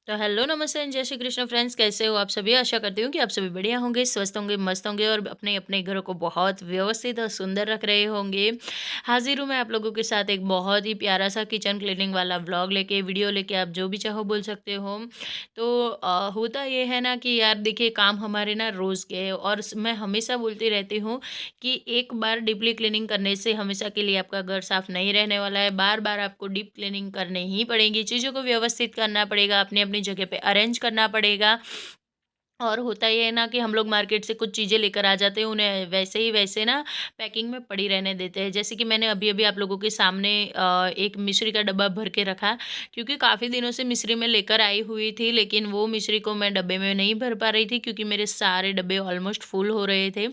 तो हेलो नमस्ते एंड जय श्री कृष्ण फ्रेंड्स, कैसे हो आप सभी। आशा करती हूँ कि आप सभी बढ़िया होंगे, स्वस्थ होंगे, मस्त होंगे और अपने अपने घरों को बहुत व्यवस्थित और सुंदर रख रहे होंगे। हाजिर हूँ मैं आप लोगों के साथ एक बहुत ही प्यारा सा किचन क्लीनिंग वाला व्लॉग लेके, वीडियो लेके, आप जो भी चाहो बोल सकते हो। तो होता ये है ना कि यार देखिए, काम हमारे ना रोज़ के है और मैं हमेशा बोलती रहती हूँ कि एक बार डीपली क्लीनिंग करने से हमेशा के लिए आपका घर साफ नहीं रहने वाला है। बार बार आपको डीप क्लीनिंग करनी ही पड़ेगी, चीज़ों को व्यवस्थित करना पड़ेगा, अपनी अपनी जगह पे अरेंज करना पड़ेगा। और होता ये है ना कि हम लोग मार्केट से कुछ चीज़ें लेकर आ जाते हैं, उन्हें वैसे ही वैसे ना पैकिंग में पड़ी रहने देते हैं। जैसे कि मैंने अभी-अभी आप लोगों के सामने एक मिश्री का डब्बा भर के रखा, क्योंकि काफ़ी दिनों से मिश्री मैं लेकर आई हुई थी, लेकिन वो मिश्री को मैं डब्बे में नहीं भर पा रही थी क्योंकि मेरे सारे डब्बे ऑलमोस्ट फुल हो रहे थे।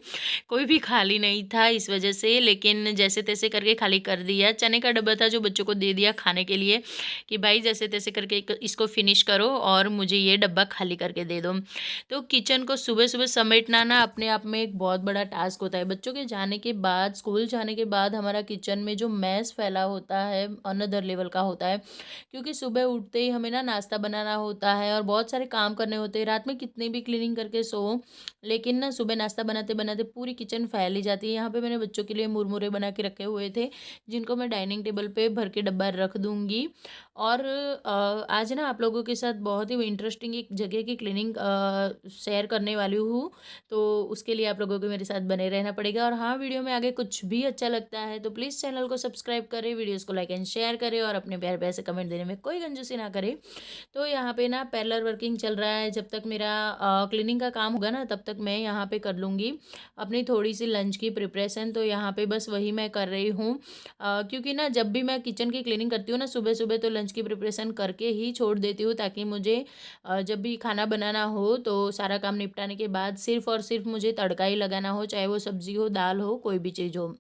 कोई भी खाली नहीं था इस वजह से, लेकिन जैसे-तैसे करके खाली कर दिया। चने का डब्बा था जो बच्चों को दे दिया खाने के लिए कि भाई जैसे-तैसे करके इसको फिनिश करो और मुझे ये डब्बा खाली करके दे दो। तो किचन को सुबह-सुबह समेटना ना अपने आप में एक बहुत बड़ा टास्क होता है। बच्चों के जाने के बाद, स्कूल जाने के बाद हमारा किचन में जो मैस फैला होता है, अनदर लेवल का होता है। क्योंकि सुबह उठते ही हमें ना नाश्ता बनाना होता है और बहुत सारे काम करने होते हैं। रात में कितनी भी क्लीनिंग करके सोओ, लेकिन ना सुबह नाश्ता बनाते-बनाते पूरी किचन फैल ही जाती है। यहाँ पे मैंने बच्चों के लिए मुरमुरे बना के रखे हुए थे, जिनको मैं डाइनिंग टेबल पे भर के डब्बा रख दूँगी। और आज ना आप लोगों के साथ बहुत ही इंटरेस्टिंग एक जगह की क्लीनिंग शेयर करने वाली हूँ, तो उसके लिए आप लोगों को मेरे साथ बने रहना पड़ेगा। और हाँ, वीडियो में आगे कुछ भी अच्छा लगता है तो प्लीज़ चैनल को सब्सक्राइब करें, वीडियोज़ को लाइक एंड शेयर करें और अपने प्यारे-प्यारे से कमेंट देने में कोई कंजूसी ना करें। तो यहाँ पे ना पैरेलल वर्किंग चल रहा है, जब तक मेरा क्लीनिंग का काम होगा ना तब तक मैं यहाँ पे कर लूँगी अपनी थोड़ी-सी लंच की प्रिपरेशन। तो यहाँ पे बस वही मैं कर रही हूँ। क्योंकि ना जब भी मैं किचन की क्लीनिंग करती हूँ ना सुबह-सुबह, तो लंच की प्रिपरेशन करके ही छोड़ देती हूँ, ताकि मुझे जब भी खाना बनाना हो तो सारा काम निपटाने के बाद सिर्फ़ और सिर्फ़ मुझे तड़का ही लगाना हो, चाहे वो सब्ज़ी हो, दाल हो, कोई भी चीज़ हो।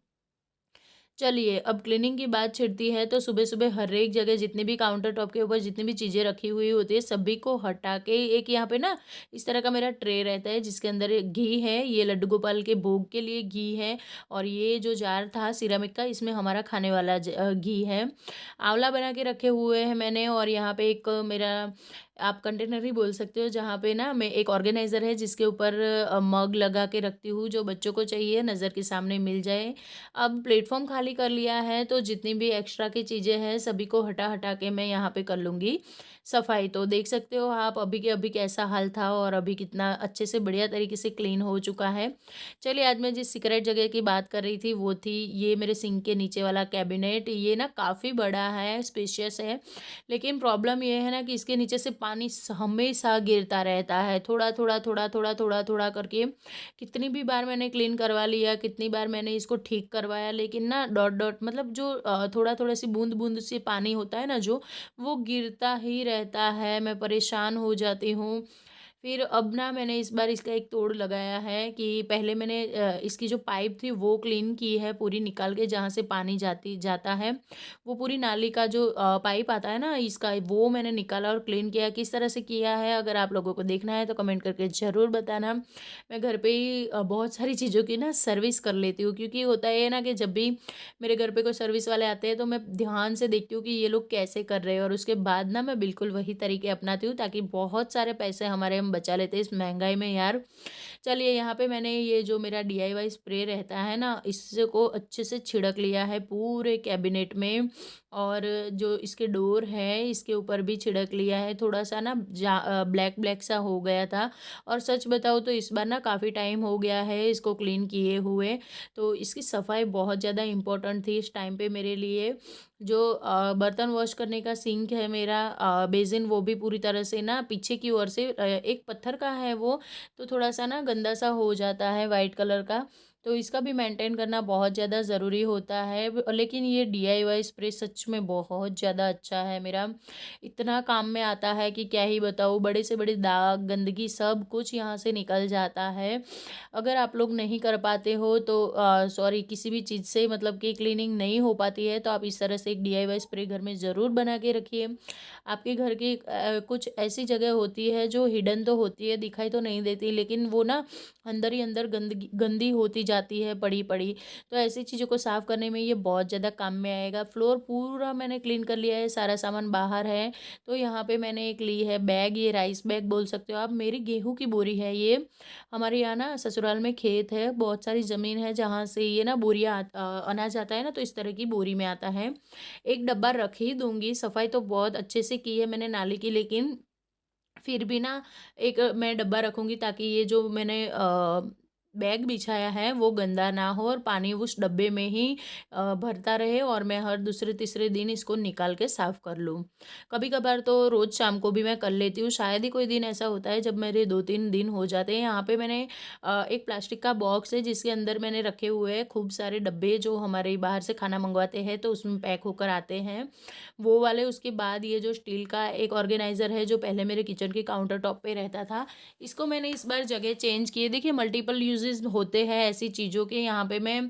चलिए, अब क्लीनिंग की बात छिड़ती है तो सुबह-सुबह हर एक जगह जितने भी काउंटर टॉप के ऊपर जितनी भी चीज़ें रखी हुई होती है, सभी को हटा के एक यहाँ पे ना इस तरह का मेरा ट्रे रहता है जिसके अंदर एक घी है, ये लड्डू गोपाल के भोग के लिए घी है। और ये जो जार था सिरेमिक का, इसमें हमारा खाने वाला घी है। आँवला बना के रखे हुए हैं मैंने। और यहाँ पे एक मेरा आप कंटेनर ही बोल सकते हो, जहाँ पे ना मैं एक ऑर्गेनाइज़र है जिसके ऊपर मग लगा के रखती हूँ, जो बच्चों को चाहिए नज़र के सामने मिल जाए। अब प्लेटफ़ॉर्म खाली कर लिया है तो जितनी भी एक्स्ट्रा की चीज़ें हैं सभी को हटा-हटा के मैं यहाँ पे कर लूँगी सफाई। तो देख सकते हो आप अभी के अभी कैसा हाल था और अभी कितना अच्छे से बढ़िया तरीके से क्लीन हो चुका है। चलिए, आज मैं जिस सीक्रेट जगह की बात कर रही थी वो थी ये मेरे सिंक के नीचे वाला कैबिनेट। ये ना काफ़ी बड़ा है, स्पेशियस है, लेकिन प्रॉब्लम ये है ना कि इसके नीचे से पानी हमेशा गिरता रहता है, थोड़ा-थोड़ा, थोड़ा-थोड़ा, थोड़ा-थोड़ा करके। कितनी भी बार मैंने क्लीन करवा लिया, कितनी बार मैंने इसको ठीक करवाया, लेकिन ना डॉट डॉट मतलब जो थोड़ा-थोड़ा सी बूँद-बूँद से पानी होता है ना जो, वो गिरता ही रहता है। मैं परेशान हो जाती हूँ। फिर अब ना मैंने इस बार इसका एक तोड़ लगाया है कि पहले मैंने इसकी जो पाइप थी वो क्लीन की है पूरी निकाल के, जहाँ से पानी जाती जाता है। वो पूरी नाली का जो पाइप आता है ना इसका, वो मैंने निकाला और क्लीन किया। किस तरह से किया है अगर आप लोगों को देखना है तो कमेंट करके ज़रूर बताना। मैं घर पे ही बहुत सारी चीज़ों की ना सर्विस कर लेती हूँ, क्योंकि होता ये है ना कि जब भी मेरे घर पे कोई सर्विस वाले आते हैं तो मैं ध्यान से देखती हूँ कि ये लोग कैसे कर रहे हैं, और उसके बाद ना मैं बिल्कुल वही तरीके अपनाती हूँ, ताकि बहुत सारे पैसे हमारे हम बचा लेते हैं इस महंगाई में यार। चलिए, यहाँ पे मैंने ये जो मेरा डीआईवाई स्प्रे रहता है ना, इसको अच्छे से छिड़क लिया है पूरे कैबिनेट में। और जो इसके डोर है इसके ऊपर भी छिड़क लिया है। थोड़ा-सा ना ब्लैक ब्लैक सा हो गया था, और सच बताऊँ तो इस बार ना काफ़ी टाइम हो गया है इसको क्लीन किए हुए। तो इसकी सफाई बहुत ज़्यादा इम्पोर्टेंट थी इस टाइम पे मेरे लिए। जो बर्तन वॉश करने का सिंक है मेरा, बेसिन, वो भी पूरी तरह से ना पीछे की ओर से एक पत्थर का है वो, तो थोड़ा-सा ना गंदा सा हो जाता है वाइट कलर का। तो इसका भी मेंटेन करना बहुत ज़्यादा ज़रूरी होता है। लेकिन ये डीआईवाई स्प्रे सच में बहुत ज़्यादा अच्छा है मेरा। इतना काम में आता है कि क्या ही बताऊँ, बड़े से बड़े दाग, गंदगी सब कुछ यहाँ से निकल जाता है। अगर आप लोग नहीं कर पाते हो तो सॉरी, किसी भी चीज़ से मतलब कि क्लीनिंग नहीं हो पाती है, तो आप इस तरह से एक डीआईवाई स्प्रे घर में ज़रूर बना के रखिए। आपके घर की कुछ ऐसी जगह होती है जो हिडन तो होती है, दिखाई तो नहीं देती, लेकिन वो ना अंदर ही अंदर गंदगी गंदी होती जाती है पड़ी-पड़ी, तो ऐसी चीज़ों को साफ़ करने में ये बहुत ज़्यादा काम में आएगा। फ्लोर पूरा मैंने क्लीन कर लिया है, सारा सामान बाहर है। तो यहाँ पे मैंने एक ली है बैग, ये राइस बैग बोल सकते हो आप। मेरी गेहूँ की बोरी है ये। हमारे यहाँ ना ससुराल में खेत है, बहुत सारी ज़मीन है जहाँ से ये ना बोरियाँ अनाज आता है ना, तो इस तरह की बोरी में आता है। एक डब्बा रख ही दूँगी, सफाई तो बहुत अच्छे से की है मैंने नाली की, लेकिन फिर भी ना एक मैं डब्बा रखूँगी ताकि ये जो मैंने बैग बिछाया है वो गंदा ना हो और पानी उस डब्बे में ही भरता रहे और मैं हर दूसरे-तीसरे दिन इसको निकाल के साफ़ कर लूँ। कभी-कभार तो रोज़ शाम को भी मैं कर लेती हूँ, शायद ही कोई दिन ऐसा होता है जब मेरे 2-3 दिन हो जाते हैं। यहाँ पे मैंने एक प्लास्टिक का बॉक्स है जिसके अंदर मैंने रखे हुए हैं खूब सारे डब्बे जो हमारे बाहर से खाना मँगवाते हैं तो उसमें पैक होकर आते हैं। वो वाले, उसके बाद ये जो स्टील का एक ऑर्गेनाइज़र है जो पहले मेरे किचन के काउंटर टॉप पे रहता था, इसको मैंने इस बार जगह चेंज की है। देखिए मल्टीपल यूज़ेज़ होते हैं ऐसी चीज़ों के। यहाँ पे मैं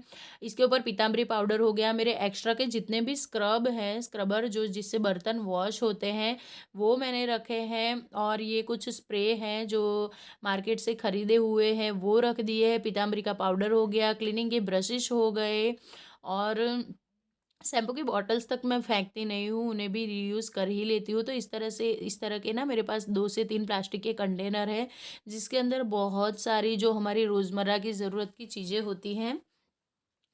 इसके ऊपर पीताम्बरी पाउडर हो गया, मेरे एक्स्ट्रा के जितने भी स्क्रब हैं, स्क्रबर जो जिससे बर्तन वॉश होते हैं, वो मैंने रखे हैं और ये कुछ स्प्रे हैं जो मार्केट से खरीदे हुए हैं, वो रख दिए हैं। पीताम्बरी का पाउडर हो गया, क्लीनिंग के ब्रशेज़ हो गए और शैम्पू की बॉटल्स तक मैं फेंकती नहीं हूँ, उन्हें भी रीयूज़ कर ही लेती हूँ। तो इस तरह के ना मेरे पास 2 से 3 प्लास्टिक के कंटेनर हैं, जिसके अंदर बहुत सारी जो हमारी रोज़मर्रा की ज़रूरत की चीज़ें होती हैं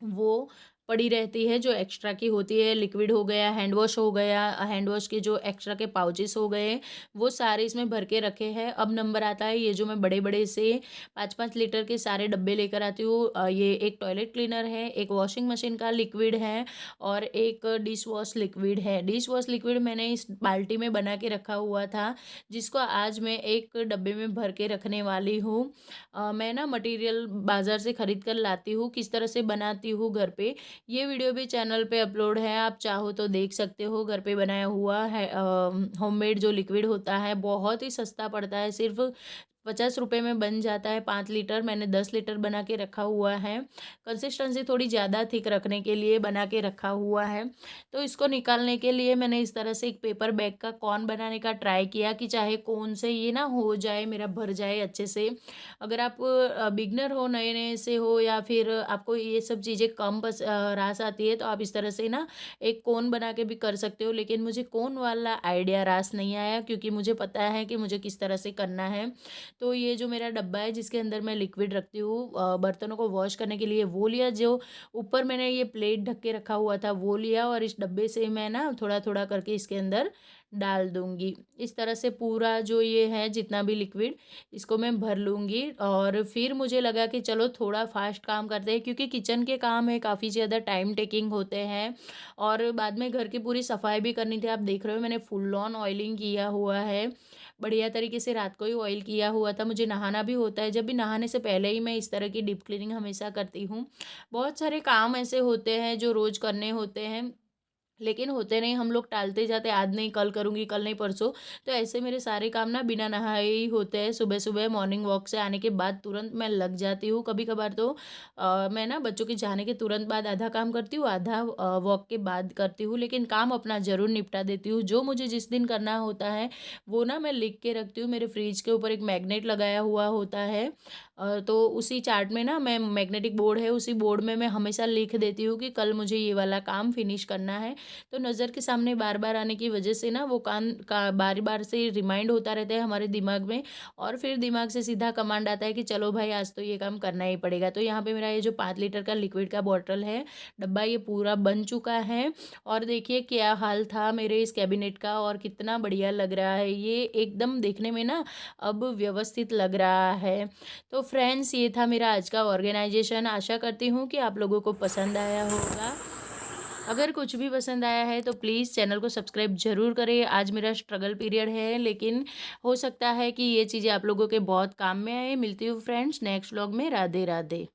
वो पड़ी रहती है, जो एक्स्ट्रा की होती है। लिक्विड हो गया, हैंड वॉश हो गया, हैंड वॉश के जो एक्स्ट्रा के पाउचेस हो गए, वो सारे इसमें भर के रखे हैं। अब नंबर आता है ये जो मैं बड़े-बड़े से 5-5 लीटर के सारे डब्बे लेकर आती हूँ। ये एक टॉयलेट क्लीनर है, एक वॉशिंग मशीन का लिक्विड है और एक डिश वॉश लिक्विड है। डिश वॉश लिक्विड मैंने इस बाल्टी में बना के रखा हुआ था, जिसको आज मैं एक डब्बे में भर के रखने वाली हूँ। मैं ना मटीरियल बाज़ार से खरीद कर लाती हूँ, किस तरह से बनाती हूँ घर पे, ये वीडियो भी चैनल पे अपलोड है, आप चाहो तो देख सकते हो। घर पे बनाया हुआ है होममेड जो लिक्विड होता है, बहुत ही सस्ता पड़ता है, सिर्फ़ 50 रुपए में बन जाता है 5 लीटर। मैंने 10 लीटर बना के रखा हुआ है। कंसिस्टेंसी थोड़ी ज़्यादा थिक रखने के लिए बना के रखा हुआ है। तो इसको निकालने के लिए मैंने इस तरह से एक पेपर बैग का कोन बनाने का ट्राई किया कि चाहे कोन से ये ना हो जाए, मेरा भर जाए अच्छे से। अगर आप बिगिनर हो, नए-नए से हो या फिर आपको ये सब चीज़ें कम रास आती है, तो आप इस तरह से ना एक कोन बना के भी कर सकते हो। लेकिन मुझे कोन वाला आइडिया रास नहीं आया क्योंकि मुझे पता है कि मुझे किस तरह से करना है। तो ये जो मेरा डब्बा है जिसके अंदर मैं लिक्विड रखती हूँ बर्तनों को वॉश करने के लिए, वो लिया। जो ऊपर मैंने ये प्लेट ढक के रखा हुआ था वो लिया और इस डब्बे से मैं ना थोड़ा-थोड़ा करके इसके अंदर डाल दूँगी। इस तरह से पूरा जो ये है जितना भी लिक्विड, इसको मैं भर लूँगी और फिर मुझे लगा कि चलो थोड़ा फ़ास्ट काम करते हैं क्योंकि किचन के काम है, काफ़ी ज़्यादा टाइम टेकिंग होते हैं और बाद में घर की पूरी सफाई भी करनी थी। आप देख रहे हो मैंने फुल ऑन ऑयलिंग किया हुआ है। बढ़िया तरीके से रात को ही ऑयल किया हुआ था। मुझे नहाना भी होता है, जब भी नहाने से पहले ही मैं इस तरह की डीप क्लीनिंग हमेशा करती हूँ। बहुत सारे काम ऐसे होते हैं जो रोज़ करने होते हैं, लेकिन होते नहीं, हम लोग टालते जाते, आज नहीं कल करूँगी, कल नहीं परसों। तो ऐसे मेरे सारे काम ना बिना नहाए ही होते हैं। सुबह-सुबह मॉर्निंग वॉक से आने के बाद तुरंत मैं लग जाती हूँ। कभी-कभार तो मैं ना बच्चों के जाने के तुरंत बाद आधा काम करती हूँ, आधा वॉक के बाद करती हूँ, लेकिन काम अपना ज़रूर निपटा देती हूँ। जो मुझे जिस दिन करना होता है, वो ना मैं लिख के रखती हूँ। मेरे फ्रिज के ऊपर एक मैग्नेट लगाया हुआ होता है। तो उसी चार्ट में ना मैं मैग्नेटिक बोर्ड है, उसी बोर्ड में मैं हमेशा लिख देती हूँ कि कल मुझे ये वाला काम फिनिश करना है। तो नज़र के सामने बार-बार आने की वजह से ना वो कान का बार-बार से रिमाइंड होता रहता है हमारे दिमाग में और फिर दिमाग से सीधा कमांड आता है कि चलो भाई आज तो ये काम करना ही पड़ेगा। तो यहाँ पे मेरा ये जो 5 लीटर का लिक्विड का बॉटल है, डब्बा, ये पूरा बन चुका है और देखिए क्या हाल था मेरे इस कैबिनेट का और कितना बढ़िया लग रहा है। ये एकदम देखने में ना अब व्यवस्थित लग रहा है। तो फ्रेंड्स, ये था मेरा आज का ऑर्गेनाइज़ेशन। आशा करती हूँ कि आप लोगों को पसंद आया होगा। अगर कुछ भी पसंद आया है तो प्लीज़ चैनल को सब्सक्राइब ज़रूर करें। आज मेरा स्ट्रगल पीरियड है, लेकिन हो सकता है कि ये चीज़ें आप लोगों के बहुत काम में आए। मिलती हूँ फ्रेंड्स नेक्स्ट व्लॉग में। राधे राधे।